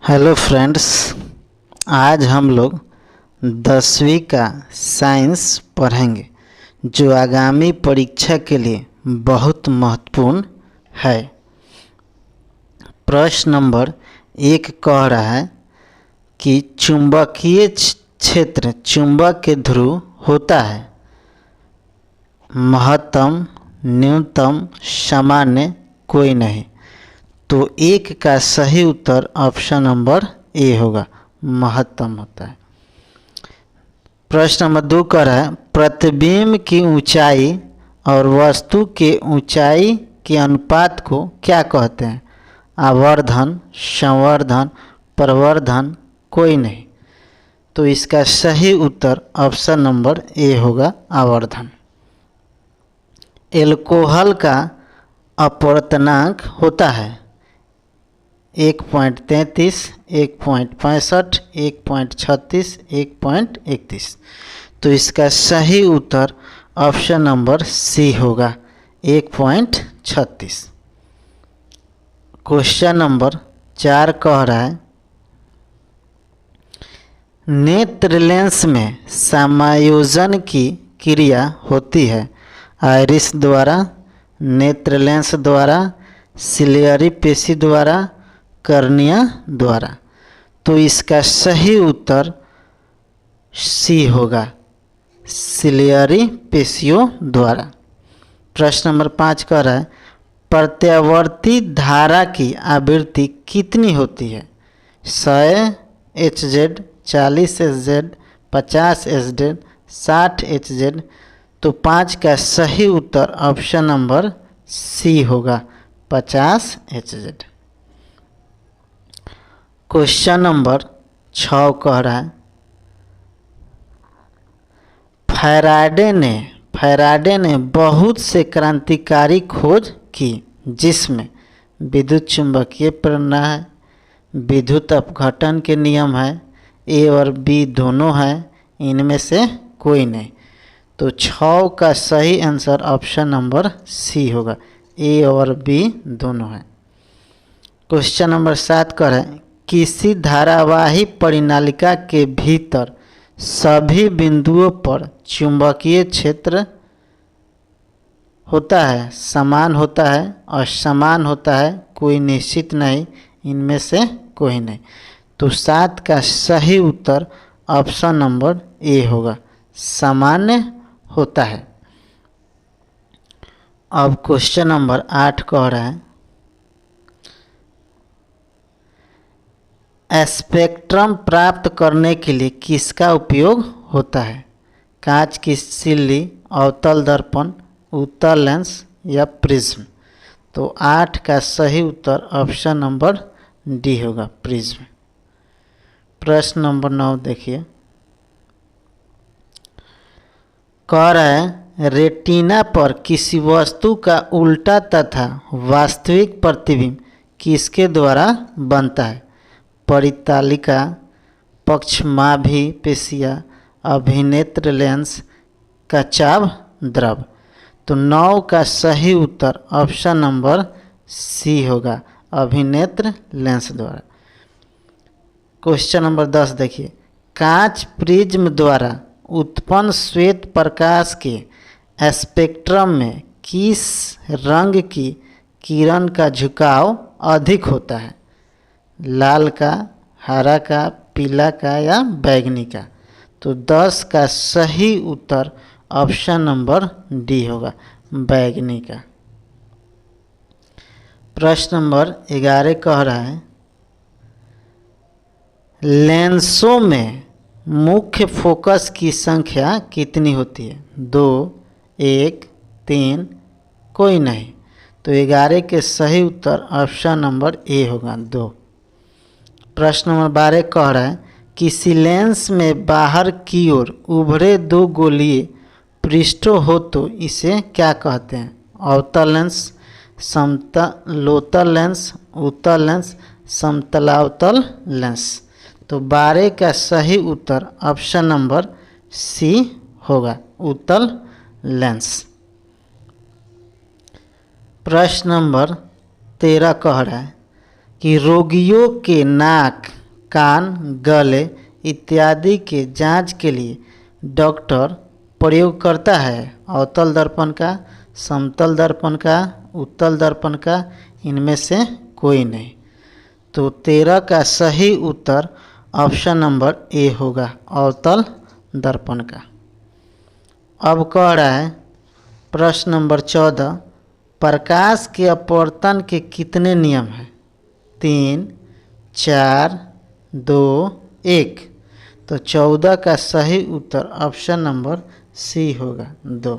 Hello friends, आज हम लोग 10वीं का साइंस पढ़ेंगे जो आगामी परीक्षा के लिए बहुत महत्वपूर्ण है। प्रश्न नंबर 1 कह रहा है कि चुंबकीय क्षेत्र चुंबक के ध्रुव होता है महत्तम, न्यूनतम, सामान्य, कोई नहीं। तो 1 का सही उत्तर ऑप्शन नंबर ए होगा, महत्तम होता है। प्रश्न नंबर 2 कह रहा है प्रतिबिंब की ऊंचाई और वस्तु के ऊंचाई के अनुपात को क्या कहते हैं? आवर्धन, संवर्धन, प्रवर्धन, कोई नहीं। तो इसका सही उत्तर ऑप्शन नंबर ए होगा, आवर्धन। एल्कोहल का अपवर्तनांक होता है 1.33, 1.65, 1.36, 1.31। तो इसका सही उत्तर ऑप्शन नंबर सी होगा, 1.36। क्वेश्चन नंबर 4 कह रहा है नेत्र लेंस में समायोजन की क्रिया होती है आइरिस द्वारा, नेत्र लेंस द्वारा, सिलियरी पेशी द्वारा, कर्निया द्वारा। तो इसका सही उत्तर सी होगा, सिलियरी पेशियों द्वारा। प्रश्न नंबर 5 कह रहा है प्रत्यावर्ती धारा की आवृत्ति कितनी होती है? 100 Hz, 40 Hz, 50 Hz, 60 Hz। तो 5 का सही उत्तर ऑप्शन नंबर सी होगा, 50 Hz। क्वेश्चन नंबर 6 कह रहा है फैराडे ने बहुत से क्रांतिकारी खोज की जिसमें विद्युत चुंबकीय प्रेरणा है, विद्युत अपघटन के नियम है, ए और बी दोनों हैं, इनमें से कोई नहीं। तो 6 का सही आंसर ऑप्शन नंबर सी होगा, ए और बी दोनों हैं। क्वेश्चन नंबर 7 कह रहा है किसी धारावाही परिनालिका के भीतर सभी बिंदुओं पर चुंबकीय क्षेत्र होता है, समान होता है, असमान होता है, कोई निश्चित नहीं, इनमें से कोई नहीं। तो 7 का सही उत्तर ऑप्शन नंबर ए होगा, सामान्य होता है। अब क्वेश्चन नंबर 8 कह रहा है स्पेक्ट्रम प्राप्त करने के लिए किसका उपयोग होता है? कांच की सिल्ली, अवतल दर्पण, उत्तल लेंस या प्रिज्म। तो 8 का सही उत्तर ऑप्शन नंबर डी होगा, प्रिज्म। प्रश्न नंबर 9 देखिए, कह रहा है रेटिना पर किसी वस्तु का उल्टा तथा वास्तविक प्रतिबिंब किसके द्वारा बनता है? परितालिका, पक्षमाभि पेशियाँ, अभिनेत्र लेंस, कचाव द्रव। तो 9 का सही उत्तर ऑप्शन नंबर सी होगा, अभिनेत्र लेंस द्वारा। क्वेश्चन नंबर 10 देखिए, कांच प्रिज्म द्वारा उत्पन्न श्वेत प्रकाश के स्पेक्ट्रम में किस रंग की किरण का झुकाव अधिक होता है? लाल का, हरा का, पीला का या बैंगनी का। तो 10 का सही उत्तर ऑप्शन नंबर डी होगा, बैंगनी का। प्रश्न नंबर 11 कह रहा है लेंसों में मुख्य फोकस की संख्या कितनी होती है? 2, 1, 3, कोई नहीं। तो 11 के सही उत्तर ऑप्शन नंबर ए होगा, 2। प्रश्न नंबर 12 कह रहा है किसी लेंस में बाहर की ओर उभरे 2 गोलीय पृष्ठ हो तो इसे क्या कहते हैं? अवतल लेंस, समतलोत्तल लेंस, उत्तल लेंस, समतलावतल लेंस। तो 12 का सही उत्तर ऑप्शन नंबर सी होगा, उत्तल लेंस। प्रश्न नंबर 13 कह रहा है कि रोगियों के नाक, कान, गले इत्यादि के जांच के लिए डॉक्टर प्रयोग करता है? अवतल दर्पण का, समतल दर्पण का, उत्तल दर्पण का, इनमें से कोई नहीं। तो 13 का सही उत्तर ऑप्शन नंबर ए होगा, अवतल दर्पण का। अब कह रहा है प्रश्न नंबर 14, प्रकाश के अपवर्तन के कितने नियम हैं? 3, 4, 2, 1। तो 14 का सही उत्तर ऑप्शन नंबर सी होगा, 2।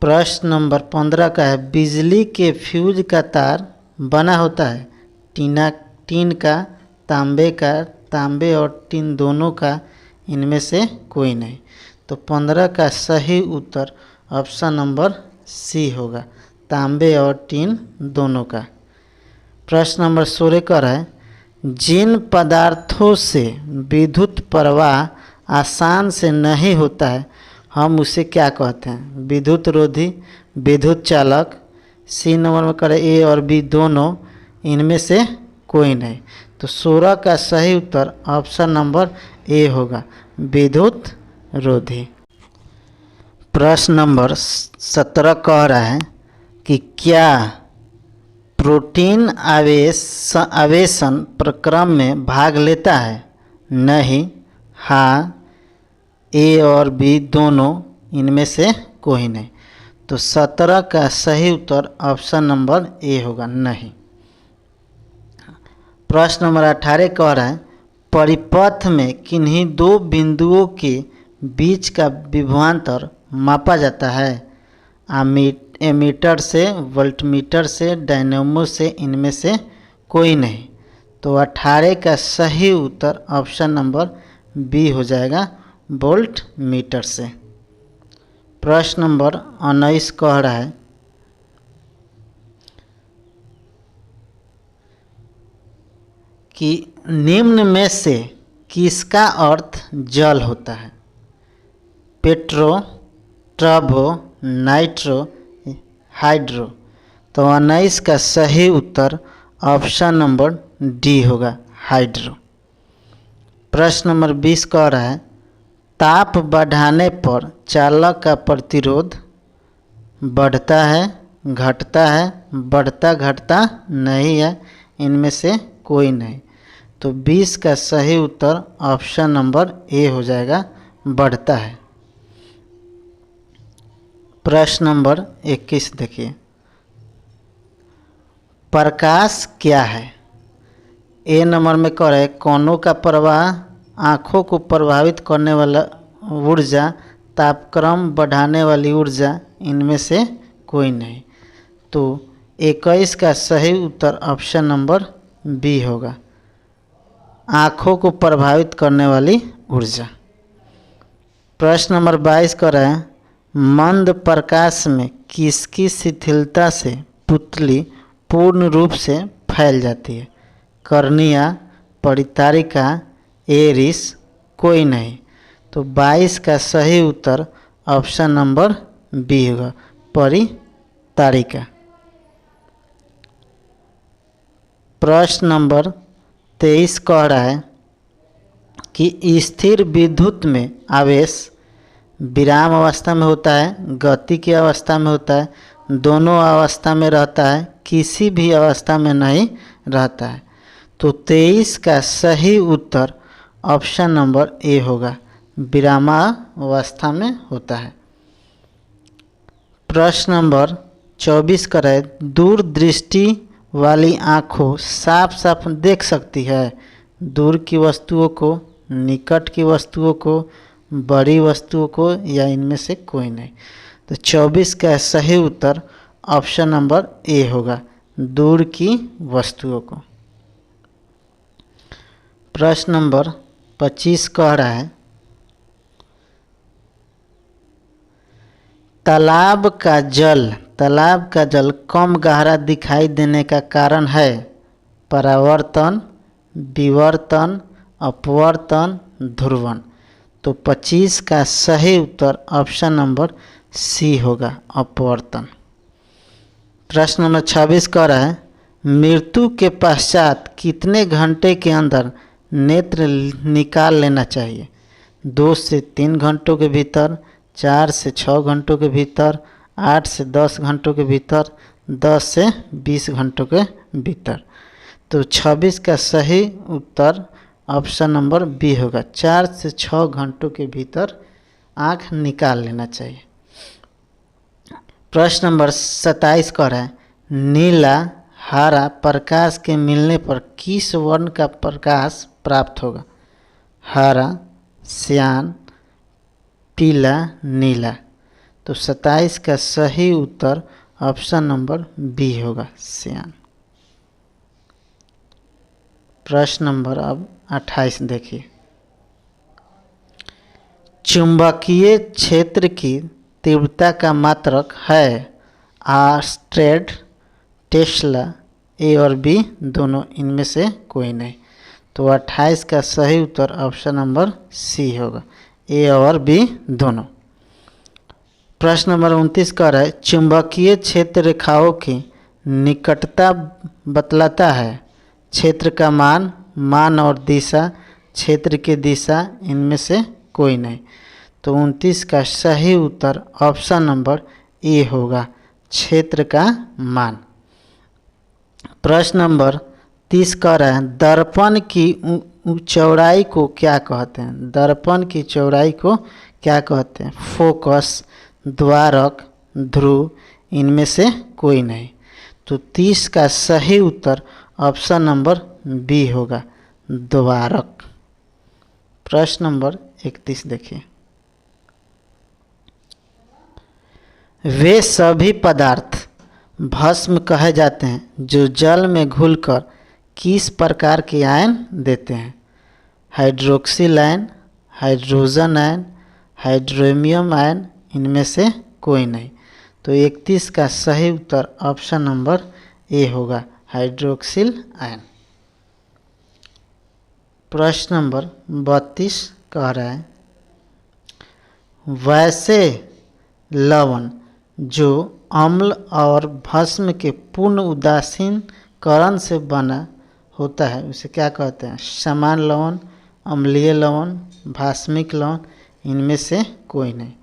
प्रश्न नंबर 15 का है, बिजली के फ्यूज का तार बना होता है टीन का, तांबे का, तांबे और टीन दोनों का, इनमें से कोई नहीं। तो 15 का सही उत्तर ऑप्शन नंबर सी होगा, तांबे और टीन दोनों का। प्रश्न नंबर 16 का है, जिन पदार्थों से विद्युत प्रवाह आसान से नहीं होता है हम उसे क्या कहते हैं? विद्युत रोधी, विद्युत चालक। सी नंबर में करें ए और बी दोनों, इनमें से कोई नहीं। तो 16 का सही उत्तर ऑप्शन नंबर ए होगा, विद्युत रोधी। प्रश्न नंबर 17 कह रहा है कि क्या प्रोटीन आवेशन प्रक्रम में भाग लेता है? नहीं, हाँ, ए और बी दोनों, इनमें से कोई नहीं। तो 17 का सही उत्तर ऑप्शन नंबर ए होगा, नहीं। प्रश्न नंबर 18 कह रहा है, परिपथ में किन्हीं दो बिंदुओं के बीच का विभवांतर मापा जाता है? एमीटर से, वोल्टमीटर से, डायनेमो से, इनमें से कोई नहीं। तो 18 का सही उत्तर ऑप्शन नंबर बी हो जाएगा, वोल्ट मीटर से। प्रश्न नंबर 19 कह रहा है कि निम्न में से किसका अर्थ जल होता है? Petro, turbo, nitro, hydro. तो 19 का सही उत्तर ऑप्शन नंबर डी होगा, हाइड्रो। प्रश्न नंबर 20 कह रहा है, ताप बढ़ाने पर चालक का प्रतिरोध बढ़ता है, घटता है, बढ़ता घटता नहीं है, इनमें से कोई नहीं। तो 20 का सही उत्तर ऑप्शन नंबर ए हो जाएगा, बढ़ता है। प्रश्न नंबर 21 देखिए, प्रकाश क्या है? ए नंबर में कह रहे, कोनों का प्रवाह, आँखों को प्रभावित करने वाला ऊर्जा, तापक्रम बढ़ाने वाली ऊर्जा, इनमें से कोई नहीं। तो 21 का सही उत्तर ऑप्शन नंबर बी होगा, आँखों को प्रभावित करने वाली ऊर्जा। प्रश्न नंबर 22 कर रहे हैं, मंद प्रकाश में किसकी शिथिलता से पुतली पूर्ण रूप से फैल जाती है? कर्निया, परितारिका, एरिस, कोई नहीं। तो 22 का सही उत्तर ऑप्शन नंबर बी होगा, परितारिका। प्रश्न नंबर 23 कह रहा है कि स्थिर विद्युत में आवेश विराम अवस्था में होता है, गति की अवस्था में होता है, दोनों अवस्था में रहता है, किसी भी अवस्था में नहीं रहता है। तो 23 का सही उत्तर ऑप्शन नंबर ए होगा, विरामावस्था में होता है। प्रश्न नंबर 24 का है, दूरदृष्टि वाली आँखों साफ साफ देख सकती है दूर की वस्तुओं को, निकट की वस्तुओं को, बड़ी वस्तुओं को, या इनमें से कोई नहीं। तो 24 का सही उत्तर ऑप्शन नंबर ए होगा, दूर की वस्तुओं को। प्रश्न नंबर 25 कह रहा है, तालाब का जल कम गहरा दिखाई देने का कारण है? परावर्तन, विवर्तन, अपवर्तन, ध्रुवण। तो 25 का सही उत्तर ऑप्शन नंबर सी होगा, अपवर्तन। प्रश्न नंबर 26 कह रहा है मृत्यु के पश्चात कितने घंटे के अंदर नेत्र निकाल लेना चाहिए? 2 से 3 घंटों के भीतर, 4 से 6 घंटों के भीतर, 8 से 10 घंटों के भीतर, 10 से 20 घंटों के भीतर। तो 26 का सही उत्तर ऑप्शन नंबर बी होगा, 4 से 6 घंटों के भीतर आँख निकाल लेना चाहिए। प्रश्न नंबर 27 कह रहा है नीला हरा प्रकाश के मिलने पर किस वर्ण का प्रकाश प्राप्त होगा? हरा, श्यान, पीला, नीला। तो 27 का सही उत्तर ऑप्शन नंबर बी होगा, श्यान। प्रश्न नंबर अब 28 देखिए। चुंबकीय क्षेत्र की तीव्रता का मात्रक है आर्मस्ट्रॉन्ग, टेस्ला, ए और बी दोनों, इनमें से कोई नहीं। तो 28 का सही उत्तर ऑप्शन नंबर सी होगा, ए और बी दोनों। प्रश्न नंबर 29 कह रहा है चुंबकीय क्षेत्र रेखाओं की निकटता बतलाता है क्षेत्र का मान और दिशा, क्षेत्र की दिशा, इनमें से कोई नहीं। तो 29 का सही उत्तर ऑप्शन नंबर ए होगा, क्षेत्र का मान। प्रश्न नंबर 30 कह रहा है दर्पण की चौड़ाई को क्या कहते हैं? दर्पण की चौड़ाई को क्या कहते हैं? फोकस, द्वारक, ध्रुव, इनमें से कोई नहीं। तो 30 का सही उत्तर ऑप्शन नंबर बी होगा, द्वारक। प्रश्न नंबर 31 देखिए। वे सभी पदार्थ भस्म कहे जाते हैं जो जल में घुलकर किस प्रकार के आयन देते हैं? Hydroxyl ion, hydrogen ion, hydronium ion, इनमें से कोई नहीं। तो 31 का सही उत्तर ऑप्शन नंबर ए होगा, हाइड्रोक्सिल आयन। प्रश्न नंबर 32 कह रहा है वैसे लवण जो अम्ल और भस्म के पूर्ण उदासीनकरण से बना होता है उसे क्या कहते हैं? समान लवण, अम्लीय लवण, भास्मिक लवण, इनमें से कोई नहीं।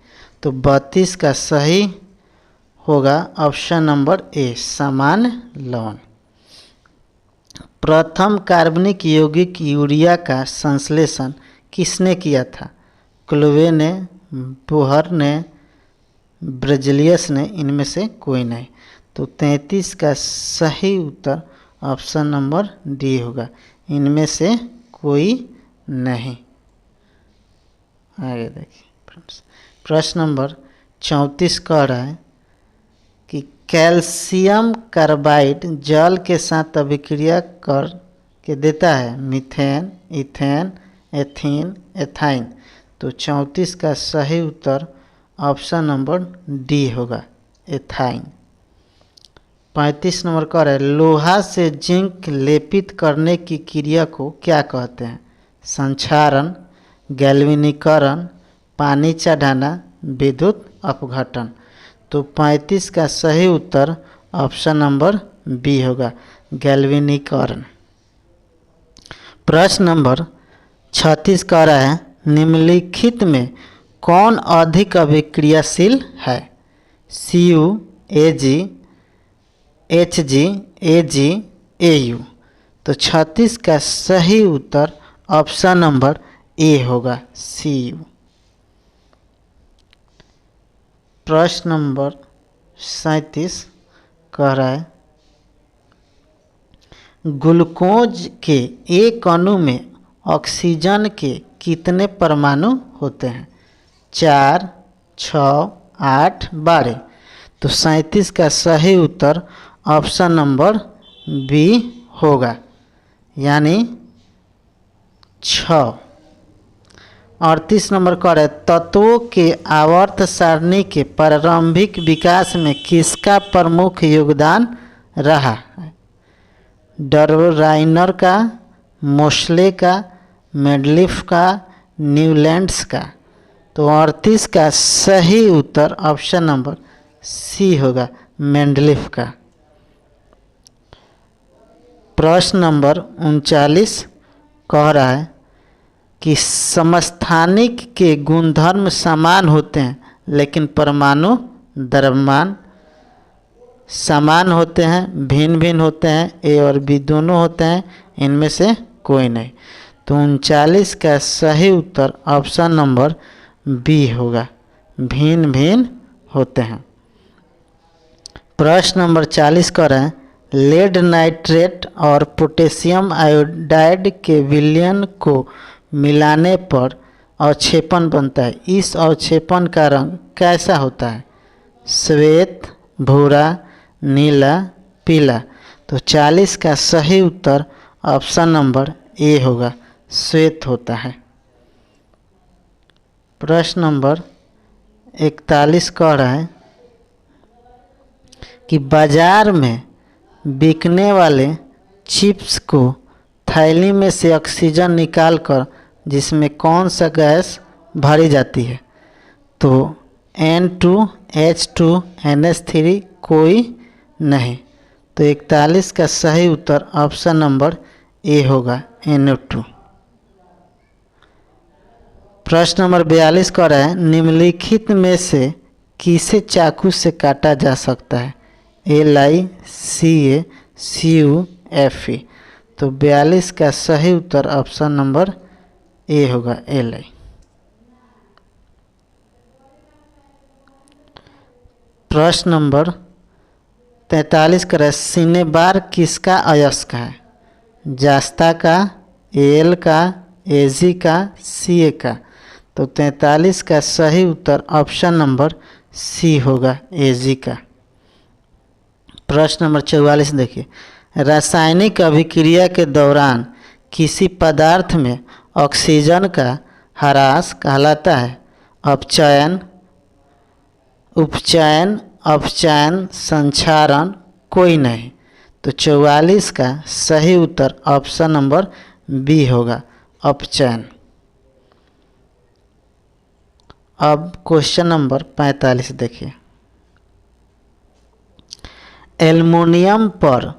तो 32 का सही होगा ऑप्शन नंबर ए, समान लवण। प्रथम कार्बनिक यौगिक यूरिया का संश्लेषण किसने किया था? क्लोवे ने, बोहर ने, ब्रेजिलियस ने, इनमें से कोई नहीं। तो 33 का सही उत्तर ऑप्शन नंबर डी होगा, इनमें से कोई नहीं। आगे देखिए फ्रेंड्स, प्रश्न नंबर 34 कह रहा है कि कैल्शियम कार्बाइड जल के साथ अभिक्रिया कर के देता है मीथेन, इथेन, एथीन, एथाइन। तो 34 का सही उत्तर ऑप्शन नंबर डी होगा, एथाइन। 35 नंबर कह रहा है लोहा से जिंक लेपित करने की क्रिया को क्या कहते हैं? संक्षारण, गैल्वेनीकरण, पानी चढ़ाना, विद्युत अपघटन। तो 35 का सही उत्तर ऑप्शन नंबर बी होगा, गैल्वेनीकरण। प्रश्न नंबर 36 कह रहा है निम्नलिखित में कौन अधिक अभिक्रियाशील है? Cu, Ag, Hg, Ag, Au। तो 36 का सही उत्तर ऑप्शन नंबर ए होगा, Cu। प्रश्न नंबर 37 कह रहा है ग्लूकोज के एक अणु में ऑक्सीजन के कितने परमाणु होते हैं? 4, 6, 8, 12। तो 37 का सही उत्तर ऑप्शन नंबर बी होगा, यानी 6। 38 नंबर कह रहे तत्वों के आवर्त सारणी के प्रारंभिक विकास में किसका प्रमुख योगदान रहा है? डर्राइनर का, मोस्ले का, मेडलिफ का, न्यूलैंड्स का। तो 38 का सही उत्तर ऑप्शन नंबर सी होगा, मेंडलीफ का। प्रश्न नंबर 39 कह रहा है कि समस्थानिक के गुणधर्म समान होते हैं लेकिन परमाणु द्रव्यमान समान होते हैं, भिन्न भिन्न होते हैं, ए और बी दोनों होते हैं, इनमें से कोई नहीं। तो 39 का सही उत्तर ऑप्शन नंबर बी होगा, भिन्न भिन्न होते हैं। प्रश्न नंबर 40 कर रहे हैं, लेड नाइट्रेट और पोटेशियम आयोडाइड के विलयन को मिलाने पर अवक्षेपण बनता है। इस अवक्षेपण का रंग कैसा होता है? श्वेत, भूरा, नीला, पीला। तो 40 का सही उत्तर ऑप्शन नंबर ए होगा, श्वेत होता है। प्रश्न नंबर 41 कह रहा है कि बाजार में बिकने वाले चिप्स को थैली में से ऑक्सीजन निकालकर जिसमें कौन सा गैस भरी जाती है? तो N2H2 NH3 कोई नहीं। तो 41 का सही उत्तर ऑप्शन नंबर ए होगा, NO2। प्रश्न नंबर 42 कह रहा है, निम्नलिखित में से किसे चाकू से काटा जा सकता है? LI, CA, CU, FE। तो 42 का सही उत्तर ऑप्शन नंबर ए होगा, LI। प्रश्न नंबर 43 का सिनेबार किसका अयस्क है? जास्ता का, AL का, AG का, CA का। तो 43 का सही उत्तर ऑप्शन नंबर सी होगा, AG का। प्रश्न नंबर 44 देखिए, रासायनिक अभिक्रिया के दौरान किसी पदार्थ में ऑक्सीजन का ह्रास कहलाता है? अपचयन, उपचयन, अपचयन, संक्षारण, कोई नहीं। तो 44 का सही उत्तर ऑप्शन नंबर बी होगा, अपचयन। अब क्वेश्चन नंबर 45 देखिए, एल्युमिनियम पर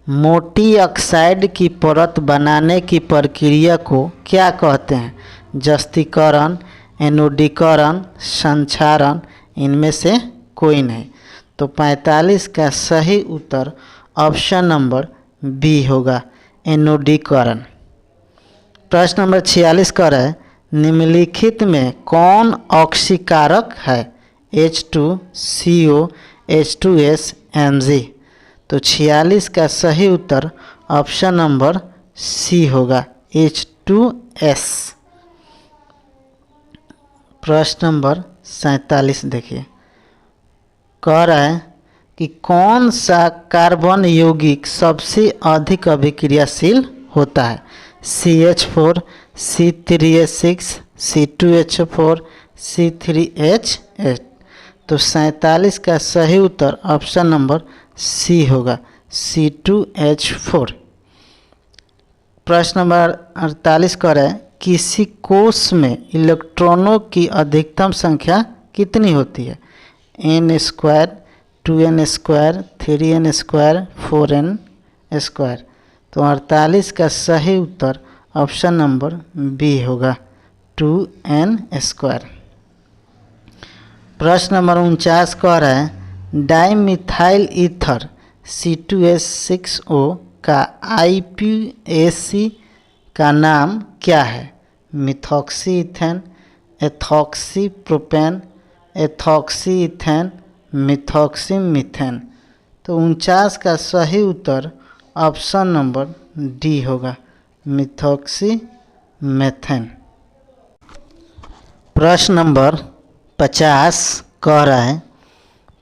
मोटी ऑक्साइड की परत बनाने की प्रक्रिया को क्या कहते हैं? जस्तीकरण, एनोडीकरण, संक्षारण, इनमें से कोई नहीं। तो 45 का सही उत्तर ऑप्शन नंबर बी होगा, एनोडीकरण। प्रश्न नंबर 46 कर है, निम्नलिखित में कौन ऑक्सीकारक है? H2CO, H2S, Mg। तो 46 का सही उत्तर ऑप्शन नंबर सी होगा, H2S। प्रश्न नंबर 47 देखिए, कह रहा है कि कौन सा कार्बन यौगिक सबसे अधिक अभिक्रियाशील होता है? CH4, C3H6, C2H4, C3H8। तो 47 का सही उत्तर ऑप्शन नंबर सी होगा, C2H4। प्रश्न नंबर 48 कर है, किसी कोश में इलेक्ट्रॉनों की अधिकतम संख्या कितनी होती है? n², 2n², 3n², 4n²। तो 48 का सही उत्तर ऑप्शन नंबर बी होगा, 2n²। प्रश्न नंबर 49 कह रहा है, डाइमिथाइल ईथर C2H6O का IPAC का नाम क्या है? Methoxy ethane, ethoxy propane, ethoxy ethane, methoxy methane. तो 49 का सही उत्तर ऑप्शन नंबर डी होगा, मिथॉक्सी मेथेन। प्रश्न नंबर 50 कह रहा है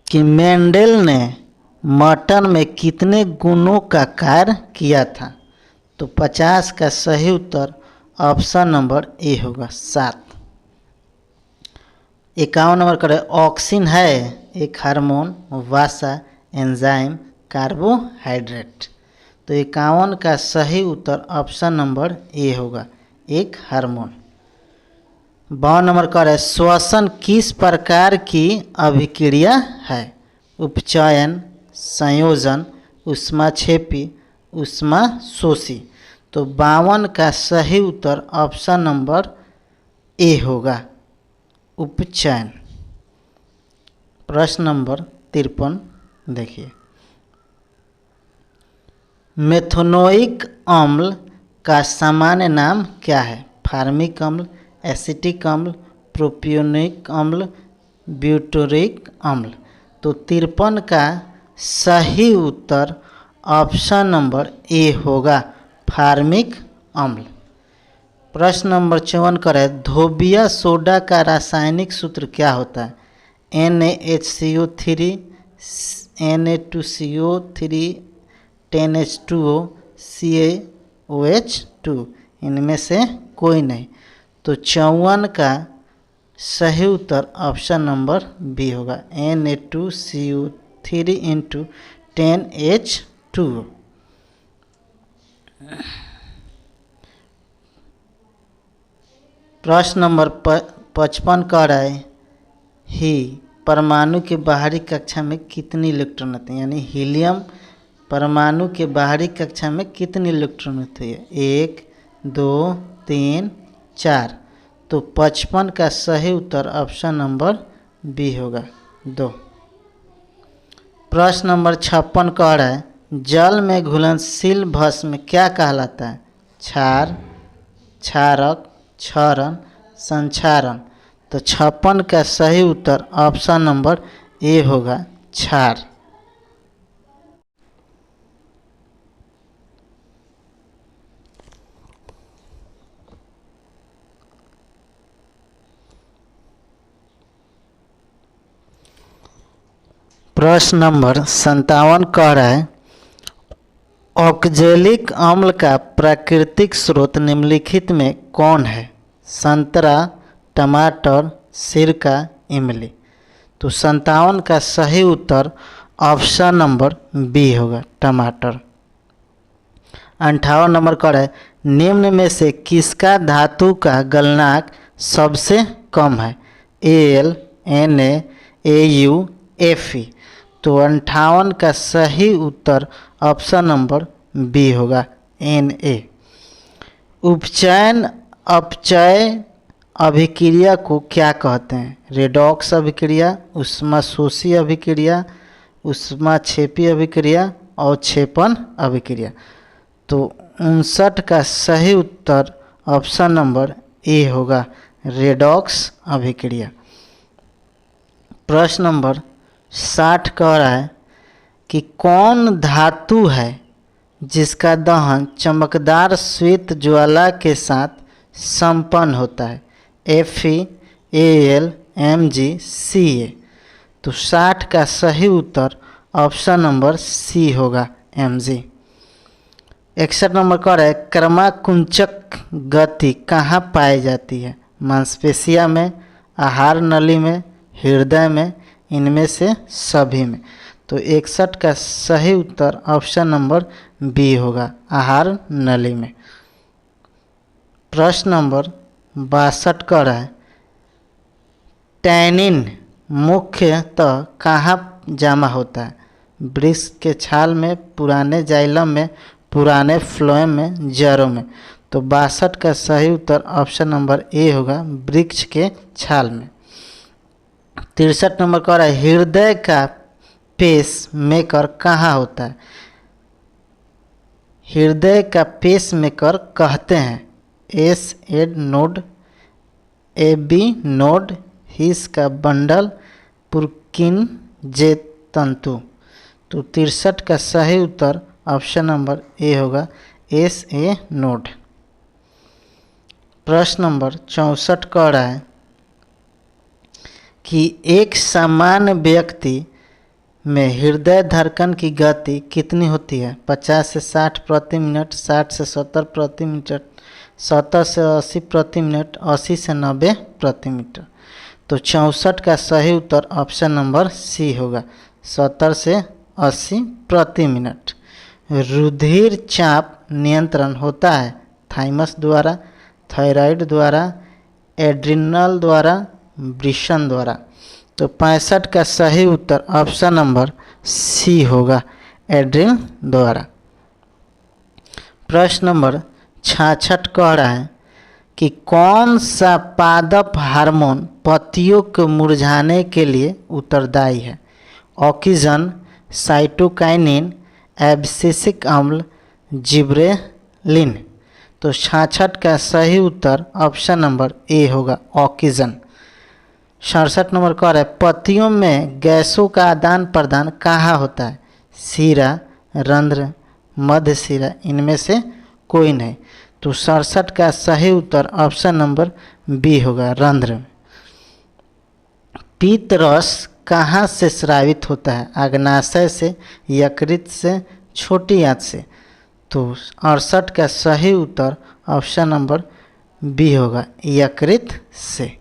कि मेंडेल ने मटन में कितने गुणों का कार्य किया था? तो 50 का सही उत्तर ऑप्शन नंबर ए होगा, 7। 51 नंबर करें, ऑक्सिन है एक हार्मोन, वसा, एंजाइम, कार्बोहाइड्रेट। तो 51 का सही उत्तर ऑप्शन नंबर ए होगा, एक हार्मोन। 52 नंबर कर है श्वसन किस प्रकार की अभिक्रिया है? उपचयन, संयोजन, ऊष्माक्षेपी, ऊष्माशोषी। तो 52 का सही उत्तर ऑप्शन नंबर ए होगा, उपचयन। प्रश्न नंबर 53 देखिए, मेथनोइक अम्ल का सामान्य नाम क्या है? फार्मिक अम्ल, एसिटिक अम्ल, प्रोपियोनिक अम्ल, ब्यूटोरिक अम्ल। तो 53 का सही उत्तर ऑप्शन नंबर ए होगा, फार्मिक अम्ल। प्रश्न नंबर 54 करें, धोबिया सोडा का रासायनिक सूत्र क्या होता है? NaHCO3, Na2CO3, 10H2O, CaOH2। इनमें से कोई नहीं। तो 54 का सही उत्तर ऑप्शन नंबर बी होगा, Na2CO3 इंटू 10H2O। प्रश्न नंबर 55 कह रहा है, ही परमाणु के बाहरी कक्षा में कितनी इलेक्ट्रॉन होते हैं? यानी हीलियम परमाणु के बाहरी कक्षा में कितनी इलेक्ट्रॉन होती है? 1, 2, 3, 4। तो 55 का सही उत्तर ऑप्शन नंबर बी होगा, 2। प्रश्न नंबर 56 कह रहा है, जल में घुलनशील भस्म क्या कहलाता है? क्षार, क्षारक, क्षरण, संक्षारण। तो 56 का सही उत्तर ऑप्शन नंबर ए होगा, क्षार। प्रश्न नंबर 57 कह रहा है, ऑक्जेलिक अम्ल का प्राकृतिक स्रोत निम्नलिखित में कौन है? संतरा, टमाटर, सिरका, इमली। तो 57 का सही उत्तर ऑप्शन नंबर बी होगा, टमाटर। 58 नंबर का है, निम्न में से किसका धातु का गलनांक सबसे कम है? Al, Na, Au, Fe। तो 58 का सही उत्तर ऑप्शन नंबर बी होगा, Na। उपचयन अपचय अभिक्रिया को क्या कहते हैं? रेडॉक्स अभिक्रिया, ऊष्माशोषी अभिक्रिया, ऊष्माक्षेपी अभिक्रिया, अवक्षेपण अभिक्रिया। तो 59 का सही उत्तर ऑप्शन नंबर ए होगा, रेडॉक्स अभिक्रिया। प्रश्न नंबर 60 कह रहा है कि कौन धातु है जिसका दहन चमकदार श्वेत ज्वाला के साथ संपन्न होता है? Fe, Al, Mg, Ca। तो 60 का सही उत्तर ऑप्शन नंबर सी होगा, Mg। 61 नंबर कह रहा है, क्रमाकुंचक गति कहाँ पाई जाती है? मांसपेशिया में, आहार नली में, हृदय में, इनमें से सभी में। तो 61 का सही उत्तर ऑप्शन नंबर बी होगा, आहार नली में। प्रश्न नंबर 62 कह रहा है, टैनिन मुख्यतः कहाँ जमा होता है? वृक्ष के छाल में, पुराने जाइलम में, पुराने फ्लोएम में, जड़ों में। तो 62 का सही उत्तर ऑप्शन नंबर ए होगा, वृक्ष के छाल में। 63 नंबर कह रहा है, हृदय का पेस मेकर कहाँ होता है? हृदय का पेस मेकर कहते हैं S A node, A B node, His का बंडल, पुरकिनजे तंतु। तो 63 का सही उत्तर ऑप्शन नंबर ए होगा, एस ए नोड। प्रश्न नंबर 64 कह रहा है कि एक सामान्य व्यक्ति में हृदय धड़कन की गति कितनी होती है? 50 से 60 प्रति मिनट, 60 से 70 प्रति मिनट, 70 से 80 प्रति मिनट, 80 से 90 प्रति मीटर। तो 64 का सही उत्तर ऑप्शन नंबर सी होगा, 70 से 80 प्रति मिनट। रुधिर चाप नियंत्रण होता है थाइमस द्वारा, थायराइड द्वारा, एड्रिनल द्वारा, वृषण द्वारा। तो 65 का सही उत्तर ऑप्शन नंबर सी होगा, एड्रिन द्वारा। प्रश्न नंबर 66 कह रहा है कि कौन सा पादप हार्मोन पत्तियों को मुरझाने के लिए उत्तरदायी है? ऑक्सीजन, साइटोकाइनिन, एब्सिसिक अम्ल, जिब्रेलिन। तो 66 का सही उत्तर ऑप्शन नंबर ए होगा, ऑक्सीजन। 67 नंबर कह रहा है पत्तियों में गैसों का आदान प्रदान कहाँ होता है? शिरा, रंध्र, मध्य शिरा, इनमें से कोई नहीं। तो 67 का सही उत्तर ऑप्शन नंबर बी होगा, रंध्र। पीत रस कहाँ से स्रावित होता है? अग्नाशय से, यकृत से, छोटी आंत से। तो 68 का सही उत्तर ऑप्शन नंबर बी होगा, यकृत से।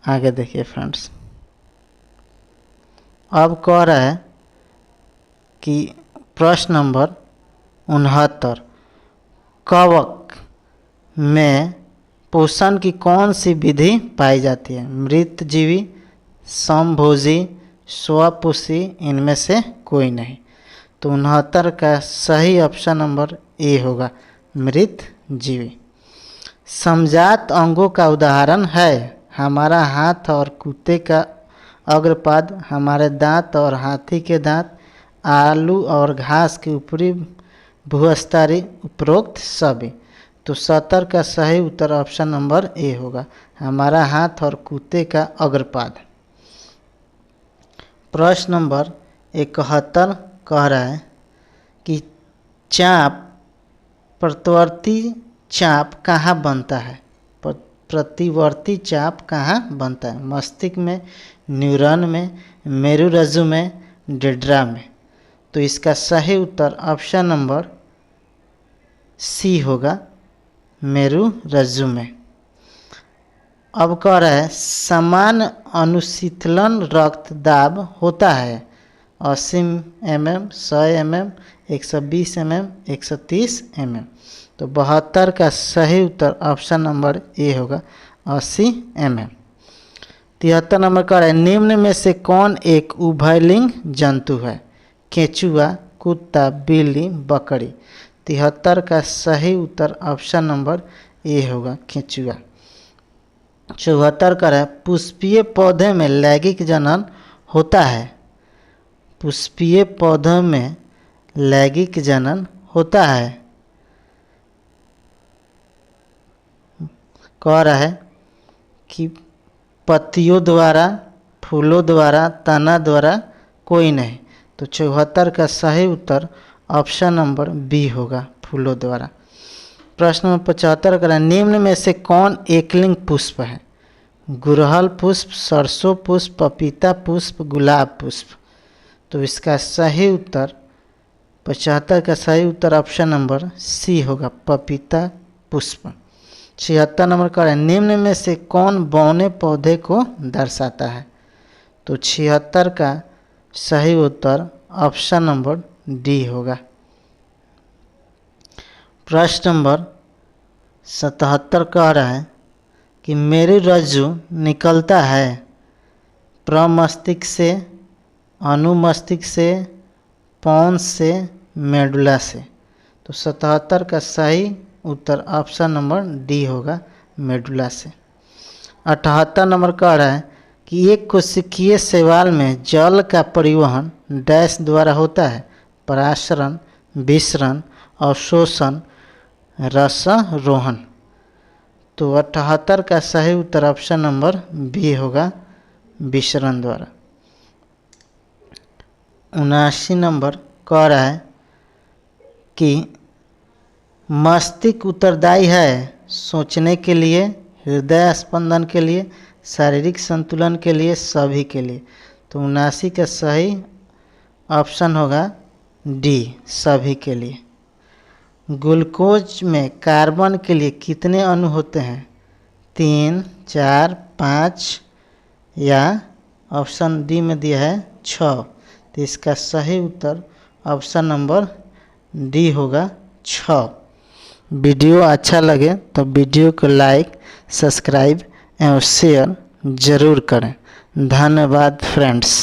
आगे देखिए फ्रेंड्स, अब कह रहा है कि प्रश्न नंबर 69 कवक में पोषण की कौन सी विधि पाई जाती है? मृतजीवी, समभोजी, स्वपोषी, इनमें से कोई नहीं। तो 69 का सही ऑप्शन नंबर ए होगा, मृतजीवी। समजात अंगों का उदाहरण है हमारा हाथ और कुत्ते का अग्रपाद, हमारे दांत और हाथी के दांत, आलू और घास की ऊपरी भूस्तरीय, उपरोक्त सभी। तो 70 का सही उत्तर ऑप्शन नंबर ए होगा, हमारा हाथ और कुत्ते का अग्रपाद। प्रश्न नंबर 71 कह रहा है कि चाप, प्रतिवर्ती चाप कहाँ बनता है? प्रतिवर्ती चाप कहाँ बनता है? मस्तिष्क में, न्यूरॉन में, मेरुरज्जु में, डेंड्रा में। तो इसका सही उत्तर ऑप्शन नंबर सी होगा, मेरुरज्जु में। अब कह रहा है समान अनुशीतलन रक्तदाब होता है 80 mm, 100 mm, 120 mm, 130 mm। तो 72 का सही उत्तर ऑप्शन नंबर ए होगा, 80 mm। 73 नंबर कह रहा है निम्न में से कौन एक उभयलिंग जंतु है? केंचुआ, कुत्ता, बिल्ली, बकरी। 73 का सही उत्तर ऑप्शन नंबर ए होगा, केंचुआ। 74 कह रहा है पुष्पीय पौधे में लैंगिक जनन होता है? पुष्पीय पौधों में लैंगिक जनन होता है। कह रहा है कि पत्तियों द्वारा, फूलों द्वारा, तना द्वारा, कोई नहीं। तो 74 का सही उत्तर ऑप्शन नंबर बी होगा, फूलों द्वारा। प्रश्न नंबर 75 करें निम्न में से कौन एकलिंग पुष्प है? गुड़हल पुष्प, सरसों पुष्प, पपीता पुष्प, गुलाब पुष्प। तो इसका सही उत्तर 75 का सही उत्तर ऑप्शन नंबर सी होगा, पपीता पुष्प। 76 नंबर करें निम्न में से कौन बौने पौधे को दर्शाता है? तो 76 का सही उत्तर ऑप्शन नंबर डी होगा। प्रश्न नंबर 77 कह रहा है कि मेरुरज्जु निकलता है प्रमस्तिष्क से, अनुमस्तिष्क से, पौंस से, मेडुला से। तो 77 का सही उत्तर ऑप्शन नंबर डी होगा, मेडुला से। 78 नंबर कह रहा है कि एक कोशिकीय शैवाल में जल का परिवहन डैश द्वारा होता है? परासरण, विसरण, अवशोषण, रसारोहण। तो 78 का सही उत्तर ऑप्शन नंबर बी होगा, विसरण द्वारा। 79 नंबर कह रहा है कि मस्तिष्क उत्तरदायी है सोचने के लिए, हृदय स्पंदन के लिए, शारीरिक संतुलन के लिए, सभी के लिए। तो 79 का सही ऑप्शन होगा डी, सभी के लिए। ग्लूकोज में कार्बन के लिए कितने अणु होते हैं? 3, 4, 5 या ऑप्शन डी में दिया है 6। तो इसका सही उत्तर ऑप्शन नंबर डी होगा, 6। वीडियो अच्छा लगे तो वीडियो को लाइक, सब्सक्राइब एवं शेयर ज़रूर करें। धन्यवाद फ्रेंड्स।